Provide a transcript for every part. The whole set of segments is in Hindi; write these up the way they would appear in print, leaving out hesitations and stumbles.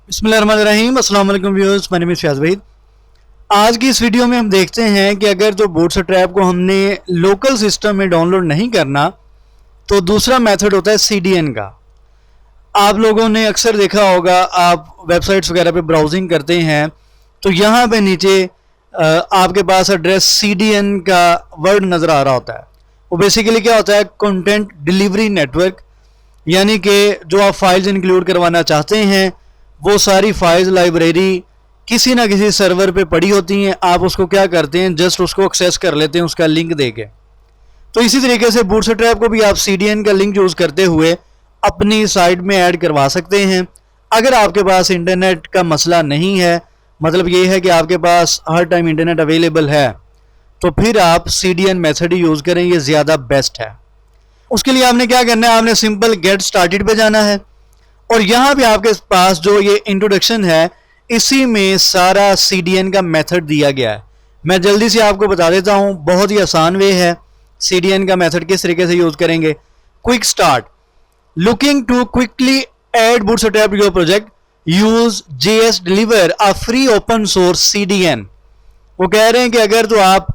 बिस्मिल्लाहिर्रहमानिर्रहीम। अस्सलाम वालेकुम viewers, my name is Fayaz Waheed. आज की इस वीडियो में हम देखते हैं कि अगर जो बूटस्ट्रैप को हमने लोकल सिस्टम में डाउनलोड नहीं करना तो दूसरा मेथड होता है CDN का। आप लोगों ने अक्सर देखा होगा, आप वेबसाइट्स वगैरह पे ब्राउजिंग करते हैं तो यहाँ पे नीचे आपके पास एड्रेस CDN का वर्ड नज़र आ रहा होता है। वो बेसिकली क्या होता है, कंटेंट डिलीवरी नेटवर्क, यानी कि जो आप फाइल्स इंक्लूड करवाना चाहते हैं वो सारी फाइल्स लाइब्रेरी किसी ना किसी सर्वर पे पड़ी होती हैं। आप उसको क्या करते हैं, जस्ट उसको एक्सेस कर लेते हैं उसका लिंक देके। तो इसी तरीके से बूटस्ट्रैप को भी आप CDN का लिंक यूज़ करते हुए अपनी साइट में ऐड करवा सकते हैं। अगर आपके पास इंटरनेट का मसला नहीं है, मतलब ये है कि आपके पास हर टाइम इंटरनेट अवेलेबल है, तो फिर आप CDN मेथड ही यूज़ करें, ये ज़्यादा बेस्ट है। उसके लिए आपने क्या करना है, आपने सिंपल गेट स्टार्टेड पे जाना है और यहाँ पे आपके पास जो ये इंट्रोडक्शन है इसी में सारा CDN का मेथड दिया गया है। मैं जल्दी से आपको बता देता हूँ, बहुत ही आसान वे है CDN का मेथड किस तरीके से यूज़ करेंगे। Quick start, looking to quickly add Bootstrap your project, use JS deliver a free open source CDN। वो कह रहे हैं कि अगर तो आप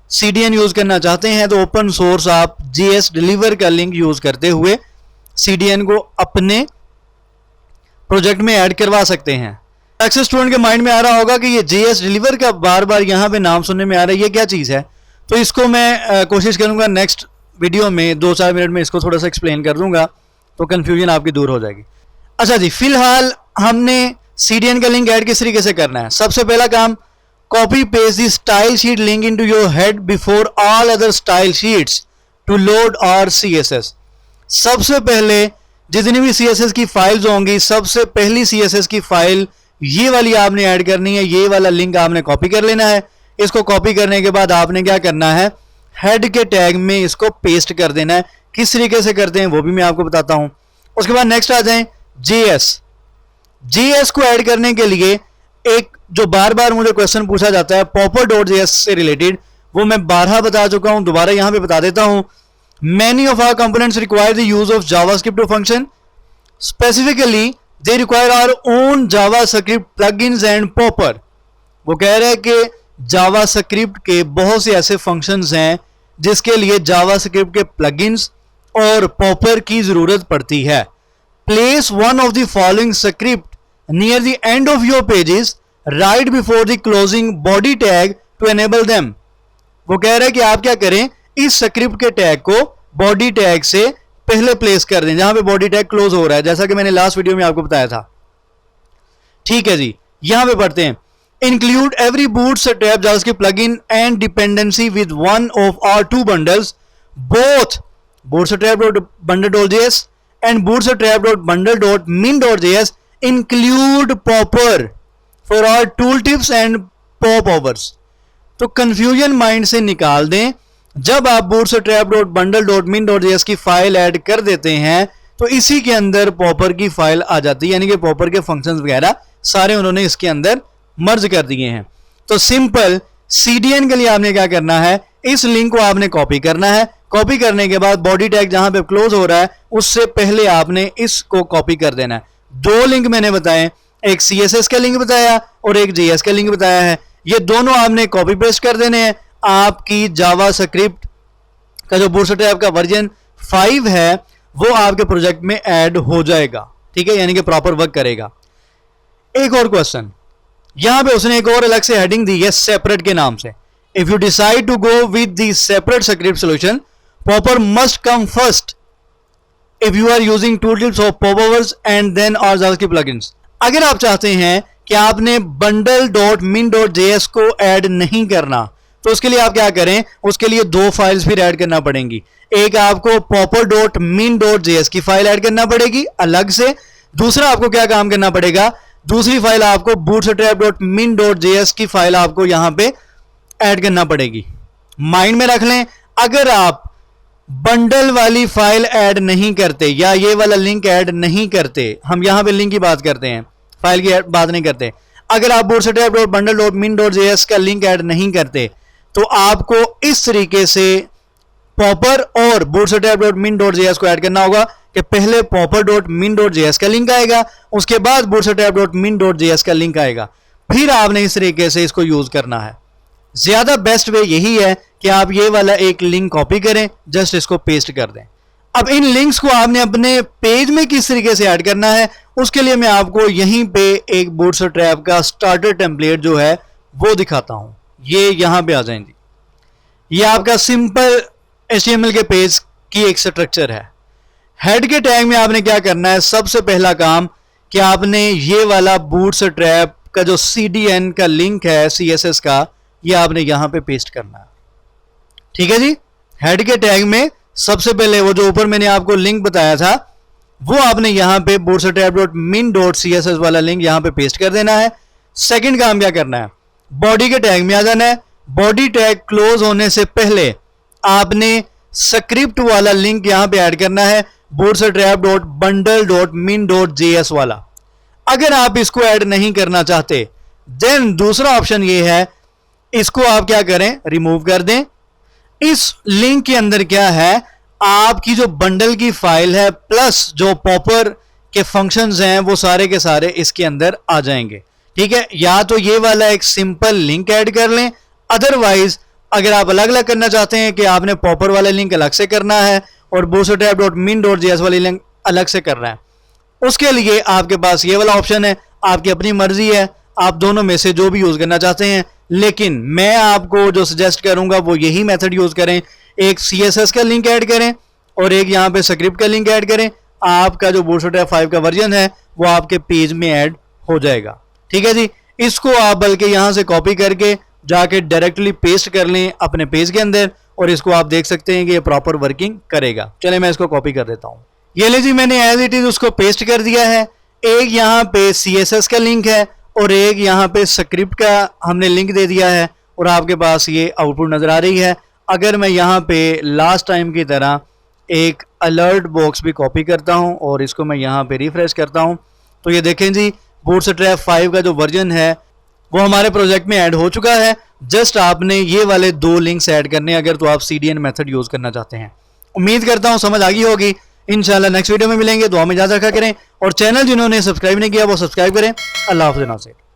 CDN यूज़ करना चाहते हैं तो ओपन सोर्स आप JS डिलीवर का लिंक यूज़ करते हुए CDN को अपने प्रोजेक्ट में ऐड करवा सकते हैं। अक्सर स्टूडेंट के माइंड में आ रहा होगा कि ये JS डिलीवर का बार बार यहाँ पे नाम सुनने में आ रहा है, ये क्या चीज़ है। तो इसको मैं कोशिश करूँगा नेक्स्ट वीडियो में 2-4 मिनट में इसको थोड़ा सा एक्सप्लेन कर दूंगा, तो कन्फ्यूजन आपकी दूर हो जाएगी। अच्छा जी, फिलहाल हमने CDN का लिंक ऐड किस तरीके से करना है। सबसे पहला काम, copy paste the style sheet link into your head before all other style sheets to load और CSS। सबसे पहले जितनी भी CSS की फाइल्स होंगी, सबसे पहली CSS की फाइल ये वाली आपने ऐड करनी है। ये वाला लिंक आपने कॉपी कर लेना है। इसको कॉपी करने के बाद आपने क्या करना है, हेड के टैग में इसको पेस्ट कर देना है। किस तरीके से करते हैं वो भी मैं आपको बताता हूं। उसके बाद नेक्स्ट आ जाएं JS को ऐड करने के लिए एक जो बार बार मुझे क्वेश्चन पूछा जाता है popper.js से रिलेटेड, वो मैं 12 बता चुका हूं, दोबारा यहां पे बता देता हूं। Many of our components require the use of JavaScript function. Specifically, they require our own JavaScript plugins and Popper. वो कह रहे हैं कि JavaScript के बहुत से ऐसे फंक्शंस हैं जिसके लिए JavaScript के plugins और Popper की ज़रूरत पड़ती है। Place one of the following script near the end of your pages right before the closing body tag to enable them. वो कह रहे हैं कि आप क्या करें, इस स्क्रिप्ट के टैग को बॉडी टैग से पहले प्लेस कर दें जहां पे बॉडी टैग क्लोज हो रहा है, जैसा कि मैंने लास्ट वीडियो में आपको बताया था। ठीक है जी, यहां पे पढ़ते हैं, include every Bootstrap JavaScript plugin and dependency with one of our two bundles, both bootstrap.bundle.js and bootstrap.bundle.min.js include popper for our tooltips and popovers। तो कंफ्यूजन माइंड से निकाल दें। जब आप bootstrap.bundle.min.js की फाइल ऐड कर देते हैं तो इसी के अंदर पॉपर की फाइल आ जाती है, यानी कि पॉपर के फंक्शंस वगैरह सारे उन्होंने इसके अंदर मर्ज कर दिए हैं। तो सिंपल CDN के लिए आपने क्या करना है, इस लिंक को आपने कॉपी करना है। कॉपी करने के बाद बॉडी टैग जहां पे क्लोज हो रहा है उससे पहले आपने इसको कॉपी कर देना है। 2 लिंक मैंने बताए, एक CSS का लिंक बताया और एक JS का लिंक बताया है। ये दोनों आपने कॉपी पेस्ट कर देने हैं। आपकी जावास्क्रिप्ट का जो बूटस्ट्रैप का वर्जन 5 है वो आपके प्रोजेक्ट में ऐड हो जाएगा। ठीक है, यानी कि प्रॉपर वर्क करेगा। एक और क्वेश्चन, यहां पे उसने एक और अलग से हेडिंग दी है सेपरेट के नाम से। If you decide to go with the separate script solution, Popper must come first if you are using tooltips of popovers and then और जावास्क्रिप्ट प्लगइन्स। अगर आप चाहते हैं कि आपने bundle.min.js को ऐड नहीं करना तो उसके लिए आप क्या करें, उसके लिए 2 फाइल्स फिर ऐड करना पड़ेंगी। एक आपको popper.min.js की फाइल ऐड करना पड़ेगी अलग से, दूसरा आपको क्या काम करना पड़ेगा, दूसरी फाइल आपको bootstrap.min.js की फाइल आपको यहां पे ऐड करना पड़ेगी। माइंड में रख लें, अगर आप बंडल वाली फाइल ऐड नहीं करते या ये वाला लिंक ऐड नहीं करते, हम यहां पे लिंक की बात करते हैं, फाइल की बात नहीं करते। अगर आप bootstrap.bundle.min.js का लिंक ऐड नहीं करते तो आपको इस तरीके से पॉपर और bootstrap.min.js को ऐड करना होगा। कि पहले popper.min.js का लिंक आएगा, उसके बाद bootstrap.min.js का लिंक आएगा, फिर आपने इस तरीके से इसको यूज करना है। ज्यादा बेस्ट वे यही है कि आप ये वाला एक लिंक कॉपी करें, जस्ट इसको पेस्ट कर दें। अब इन लिंक्स को आपने अपने पेज में किस तरीके से ऐड करना है, उसके लिए मैं आपको यहीं पे एक बूटस्ट्रैप का स्टार्टर टेम्पलेट जो है वो दिखाता हूं। ये यहां पे आ जाएंगे। ये आपका सिंपल HTML के पेज की एक स्ट्रक्चर है। हेड के टैग में आपने क्या करना है, सबसे पहला काम कि आपने ये वाला बूटस्ट्रैप का जो CDN का लिंक है CSS का, ये आपने यहां पे पेस्ट करना है। ठीक है जी। हेड के टैग में सबसे पहले वो जो ऊपर मैंने आपको लिंक बताया था, वो आपने यहां पे bootstrap.min.css वाला लिंक यहां पे पेस्ट कर देना है। सेकंड काम क्या करना है, बॉडी के टैग में आ जाना है। बॉडी टैग क्लोज होने से पहले आपने स्क्रिप्ट वाला लिंक यहां पे ऐड करना है, bootstrap.bundle.min.js वाला। अगर आप इसको ऐड नहीं करना चाहते, देन दूसरा ऑप्शन ये है, इसको आप क्या करें, रिमूव कर दें। इस लिंक के अंदर क्या है, आपकी जो बंडल की फाइल है प्लस जो पॉपर के फंक्शंस हैं वो सारे के सारे इसके अंदर आ जाएंगे। ठीक है, या तो ये वाला एक सिंपल लिंक ऐड कर लें, अदरवाइज अगर आप अलग अलग करना चाहते हैं कि आपने पॉपर वाला लिंक अलग से करना है और bootstrap.min.js वाली लिंक अलग से करना है, उसके लिए आपके पास ये वाला ऑप्शन है। आपकी अपनी मर्जी है, आप दोनों में से जो भी यूज करना चाहते हैं, लेकिन मैं आपको जो सजेस्ट करूंगा वो यही मेथड यूज करें। एक CSS का लिंक ऐड करें और एक यहां पे स्क्रिप्ट का लिंक ऐड करें। आपका जो बूटस्ट्रैप 5 का वर्जन है वो आपके पेज में ऐड हो जाएगा। ठीक है जी। इसको आप बल्कि यहां से कॉपी करके जाके डायरेक्टली पेस्ट कर लें अपने पेज के अंदर, और इसको आप देख सकते हैं कि ये प्रॉपर वर्किंग करेगा। चले मैं इसको कॉपी कर देता हूं। ये ले जी, मैंने एज इट इज उसको पेस्ट कर दिया है। एक यहां पे CSS का लिंक है और एक यहां पे स्क्रिप्ट का हमने लिंक दे दिया है, और आपके पास ये आउटपुट नजर आ रही है। अगर मैं यहां पे लास्ट टाइम की तरह एक अलर्ट बॉक्स भी कॉपी करता हूं और इसको मैं यहां पे रिफ्रेश करता हूं, तो ये देखें जी, बूटस्ट्रैप 5 का जो वर्जन है वो हमारे प्रोजेक्ट में ऐड हो चुका है। जस्ट आपने ये वाले 2 लिंक्स ऐड करने अगर तो आप CDN मेथड यूज करना चाहते हैं। उम्मीद करता हूं समझ आ गई होगी। इंशाल्लाह नेक्स्ट वीडियो में मिलेंगे। दुआ में इजाजत रखा करें, और चैनल जिन्होंने सब्सक्राइब नहीं किया वो सब्सक्राइब करें। अल्लाह हाफ़िज़।